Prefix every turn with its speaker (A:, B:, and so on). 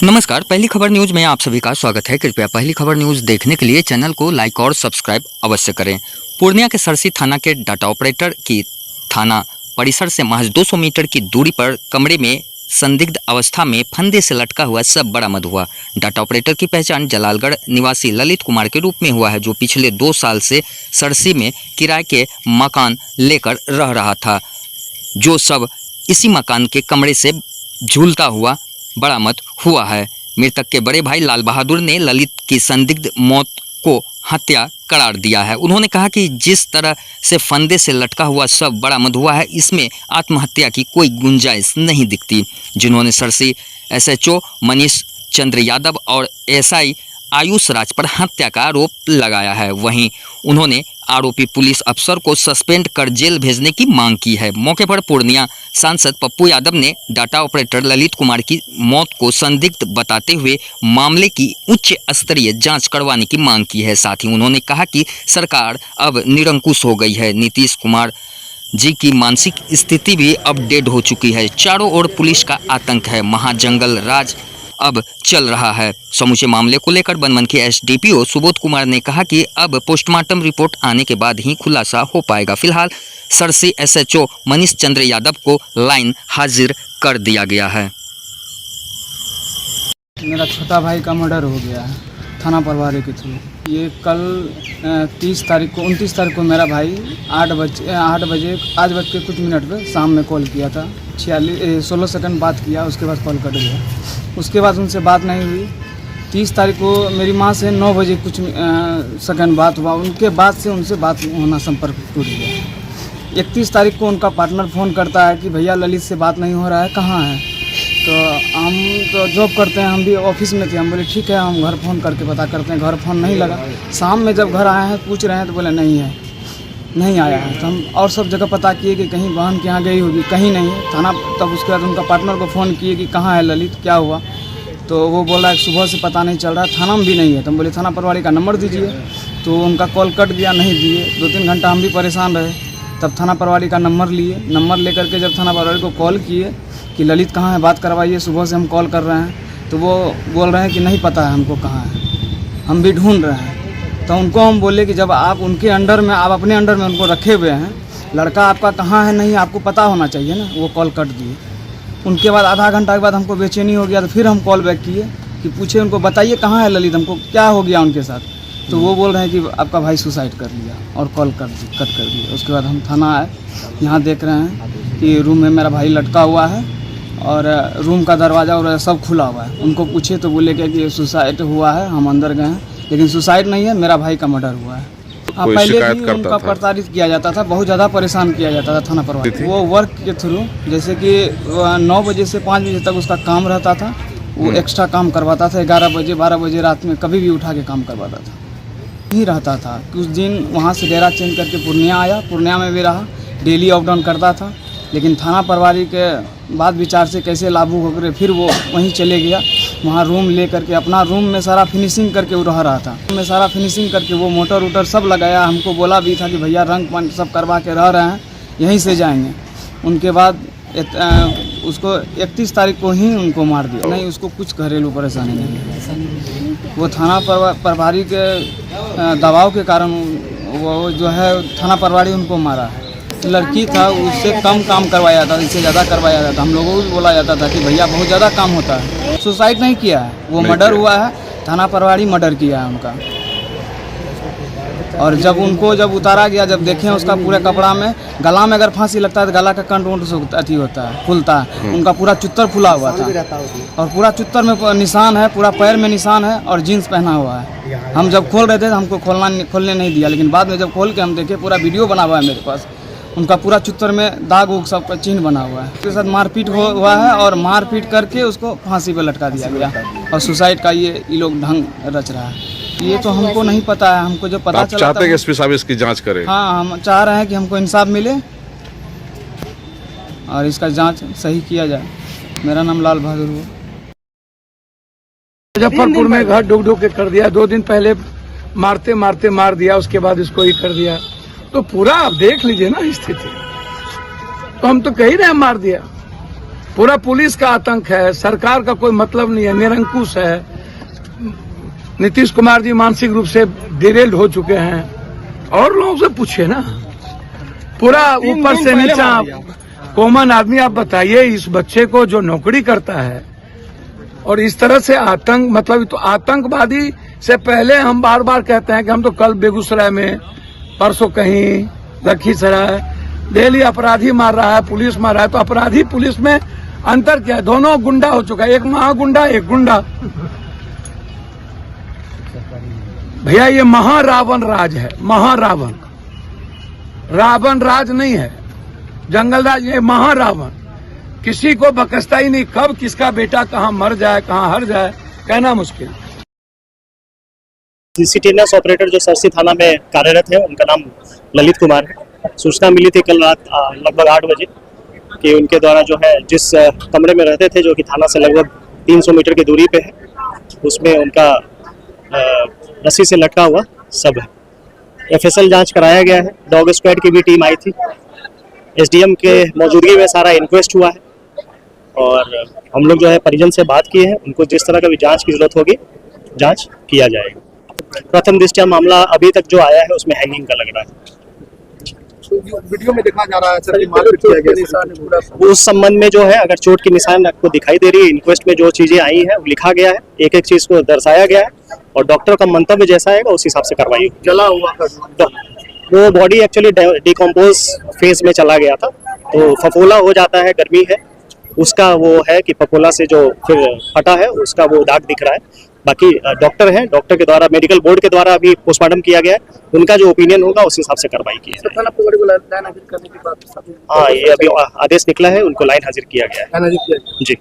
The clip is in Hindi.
A: नमस्कार, पहली खबर न्यूज में आप सभी का स्वागत है। कृपया पहली खबर न्यूज देखने के लिए चैनल को लाइक और सब्सक्राइब अवश्य करें। पूर्णिया के सरसी थाना के डाटा ऑपरेटर की थाना परिसर से महज 200 मीटर की दूरी पर कमरे में संदिग्ध अवस्था में फंदे से लटका हुआ सब बरामद हुआ। डाटा ऑपरेटर की पहचान जलालगढ़ निवासी ललित कुमार के रूप में हुआ है, जो पिछले 2 साल से सरसी में किराए के मकान लेकर रह रहा था। जो सब इसी मकान के कमरे से झूलता हुआ बरामद हुआ है। मृतक के बड़े भाई लाल बहादुर ने ललित की संदिग्ध मौत को हत्या करार दिया है। उन्होंने कहा कि जिस तरह से फंदे से लटका हुआ शव बरामद हुआ है, इसमें आत्महत्या की कोई गुंजाइश नहीं दिखती। जिन्होंने सरसी एसएचओ मनीष चंद्र यादव और एसआई आयुष राज पर हत्या का आरोप लगाया है। वहीं उन्होंने आरोपी पुलिस अफसर को सस्पेंड कर जेल भेजने की मांग की है। मौके पर पूर्णिया सांसद पप्पू यादव ने डाटा ऑपरेटर ललित कुमार की मौत को संदिग्ध बताते हुए मामले की उच्च स्तरीय जांच करवाने की मांग की है। साथ ही उन्होंने कहा कि सरकार अब निरंकुश हो गई है। नीतीश कुमार जी की मानसिक स्थिति भी अब डेड हो चुकी है। चारों ओर पुलिस का आतंक है। महाजंगल राज अब चल रहा है। समूचे मामले को लेकर बनमनखी एसडीपीओ सुबोध कुमार ने कहा कि अब पोस्टमार्टम रिपोर्ट आने के बाद ही खुलासा हो पाएगा। फिलहाल सरसी एसएचओ मनीष चंद्र यादव को लाइन हाजिर कर दिया गया है।
B: मेरा छोटा भाई का मर्डर हो गया है थाना प्रभारी के थ्रू। ये कल 29 तारीख को मेरा भाई 8 बजे आज बज के कुछ मिनट पे शाम में कॉल किया था। 16 सेकंड बात किया, उसके बाद कॉल कट गया। उसके बाद उनसे बात नहीं हुई। 30 तारीख को मेरी माँ से 9 बजे कुछ सेकंड बात हुआ। उनके बाद से उनसे बात होना संपर्क टूट गया। 31 तारीख को उनका पार्टनर फ़ोन करता है कि भैया ललित से बात नहीं हो रहा है, कहाँ है? तो हम तो जॉब करते हैं, हम भी ऑफिस में थे। हम बोले ठीक है, हम घर फ़ोन करके पता करते हैं। घर फ़ोन नहीं लगा। शाम में जब घर आए हैं पूछ रहे हैं तो बोले नहीं है, नहीं आया है। तो हम और सब जगह पता किए कि कहीं बहन के यहाँ गई होगी, कहीं नहीं है थाना। तब उसके बाद उनका पार्टनर को फ़ोन किए कि कहाँ है ललित, क्या हुआ? तो वो बोला सुबह से पता नहीं चल रहा, थाना में भी नहीं है। तो हम बोले थाना प्रभारी का नंबर दीजिए। तो उनका कॉल कट गया, नहीं दिए। 2-3 घंटा हम भी परेशान रहे। तब थाना प्रभारी का नंबर लिए। नंबर लेकर के जब थाना प्रभारी को कॉल किए कि ललित कहाँ है, बात करवाइए, सुबह से हम कॉल कर रहे हैं। तो वो बोल रहे हैं कि नहीं पता है हमको कहाँ है, हम भी ढूंढ रहे हैं। तो उनको हम बोले कि जब आप उनके अंडर में, आप अपने अंडर में उनको रखे हुए हैं, लड़का आपका कहाँ है नहीं आपको पता होना चाहिए ना। वो कॉल कट दिए। उनके बाद आधा घंटा के बाद हमको बेचैनी हो गया। तो फिर हम कॉल बैक किए कि पूछे उनको, बताइए कहाँ है ललित, हमको क्या हो गया उनके साथ। तो वो बोल रहे हैं कि आपका भाई सुसाइड कर लिया और कॉल कट कर दिया। उसके बाद हम थाना आए। यहाँ देख रहे हैं कि रूम में मेरा भाई लटका हुआ है और रूम का दरवाज़ा और सब खुला हुआ है। उनको पूछे तो बोले कि सुसाइड हुआ है। हम अंदर गए हैं, लेकिन सुसाइड नहीं है, मेरा भाई का मर्डर हुआ है। पहले भी उनका प्रताड़ित किया जाता था, बहुत ज़्यादा परेशान किया जाता था थाना प्रभारी। वो वर्क के थ्रू, जैसे कि 9 बजे से 5 बजे तक उसका काम रहता था। वो एक्स्ट्रा काम करवाता था। 11 बजे 12 बजे रात में कभी भी उठा के काम करवाता था। ही रहता था। कुछ दिन वहाँ से डेरा चेंज करके पूर्णिया आया। पूर्णिया में भी रहा, डेली अप डाउन करता था। लेकिन थाना प्रभारी के बाद विचार से कैसे लागू हो गए, फिर वो वहीं चले गया। वहाँ रूम ले करके अपना रूम में सारा फिनिशिंग करके वो रह रहा था। रूम में सारा फिनिशिंग करके वो मोटर वोटर सब लगाया। हमको बोला भी था कि भैया रंग पंच सब करवा के रह रहे हैं, यहीं से जाएंगे। उनके बाद उसको 31 तारीख को ही उनको मार दिया। नहीं, उसको कुछ घरेलू परेशानी नहीं है। वो थाना प्रभारी के दबाव के कारण वो जो है थाना प्रभारी उनको मारा है। लड़की था, उससे कम काम करवाया जाता था, इससे ज़्यादा करवाया जाता था। हम लोगों को भी बोला जाता था कि भैया बहुत ज़्यादा काम होता है। सुसाइड नहीं किया है, वो मर्डर हुआ है। थाना प्रभारी मर्डर किया है उनका। और जब उतारा गया, जब देखें उसका पूरे कपड़ा में, गला में अगर फांसी लगता है तो गला का कंठ अथी होता है, खुलता है। उनका पूरा चुत्तर फुला हुआ था और पूरा चुत्तर में निशान है, पूरा पैर में निशान है और जीन्स पहना हुआ है। हम जब खोल रहे थे तो हमको खोलने नहीं दिया, लेकिन बाद में जब खोल के हम देखे, पूरा वीडियो बना हुआ है मेरे पास। उनका पूरा चुत्तर में दाग उग सबका चिन्ह बना हुआ है। उसके साथ मारपीट हुआ है और मारपीट करके उसको फांसी पे लटका दिया गया। और सुसाइड का ये लोग ढंग रच रहा है। ये तो हमको नहीं पता है। हमको जो पता चला,
C: चाहते हैं कि एसपी साहब इसकी जांच करें।
B: हाँ, हम चाह रहे हैं कि हमको इंसाफ मिले और इसका जांच सही किया जाए। मेरा नाम लाल बहादुर हुआ।
D: मुजफ्फरपुर में घर डूब के कर दिया। 2 दिन पहले मारते मारते मार दिया, उसके बाद इसको ही कर दिया। तो पूरा आप देख लीजिए ना स्थिति। तो हम तो कह ही रहे हैं मार दिया। पूरा पुलिस का आतंक है, सरकार का कोई मतलब नहीं है, निरंकुश है। नीतीश कुमार जी मानसिक रूप से डिरेल्ड हो चुके हैं। और लोगों से पूछिए ना, पूरा ऊपर से नीचा कॉमन आदमी। आप बताइए, इस बच्चे को जो नौकरी करता है और इस तरह से आतंक, मतलब तो आतंकवादी से पहले हम बार बार कहते हैं कि हम तो कल बेगूसराय में, परसों कहीं लखीसराय, डेली अपराधी मार रहा है, पुलिस मार रहा है। तो अपराधी पुलिस में अंतर क्या है? दोनों गुंडा हो चुका है, एक महागुंडा एक गुंडा। भैया ये महारावण राज है, महारावण। रावण राज नहीं है, जंगल राज। ये महारावण किसी को बकसता ही नहीं। कब किसका बेटा कहाँ मर जाए, कहाँ हर जाए, कहना मुश्किल।
C: सीसीटीएनएस ऑपरेटर जो सरसी थाना में कार्यरत है, उनका नाम ललित कुमार है। सूचना मिली थी कल रात लगभग 8 बजे कि उनके द्वारा जो है जिस कमरे में रहते थे, जो कि थाना से लगभग 300 मीटर की दूरी पे है, उसमें उनका रस्सी से लटका हुआ सब है। एफएसएल जांच कराया गया है, डॉग स्क्वाड की भी टीम आई थी। एसडीएम के मौजूदगी में सारा इंक्वेस्ट हुआ है और हम लोग जो है परिजन से बात किए हैं, उनको जिस तरह का भी जांच की जरूरत होगी जांच किया जाएगा। प्रथम दृष्टया मामला अभी तक जो आया है उसमें हैंगिंग का लग रहा है।
E: वीडियो में देखा जा रहा है सर कि मारपीट किया गया।
C: उस संबंध में जो है अगर चोट की निशान आपको दिखाई दे रही है, इंक्वेस्ट में जो चीजें आई हैं वो लिखा गया है, एक एक चीज को दर्शाया गया है और डॉक्टर का मंतव्य जैसा आएगा उस हिसाब से कार्रवाई होगी।
E: जला हुआ
C: तो वो बॉडी एक्चुअली डिकम्पोज फेज में चला गया था, तो फफोला हो जाता है, गर्मी है उसका वो है कि फफोला से जो फिर फटा है उसका वो दाग दिख रहा है। बाकी डॉक्टर हैं, डॉक्टर के द्वारा, मेडिकल बोर्ड के द्वारा अभी पोस्टमार्टम किया गया है, उनका जो ओपिनियन होगा उस हिसाब से कार्रवाई की जाएगी। हाँ, ये अभी आदेश निकला है, उनको लाइन हाजिर किया गया है। जी।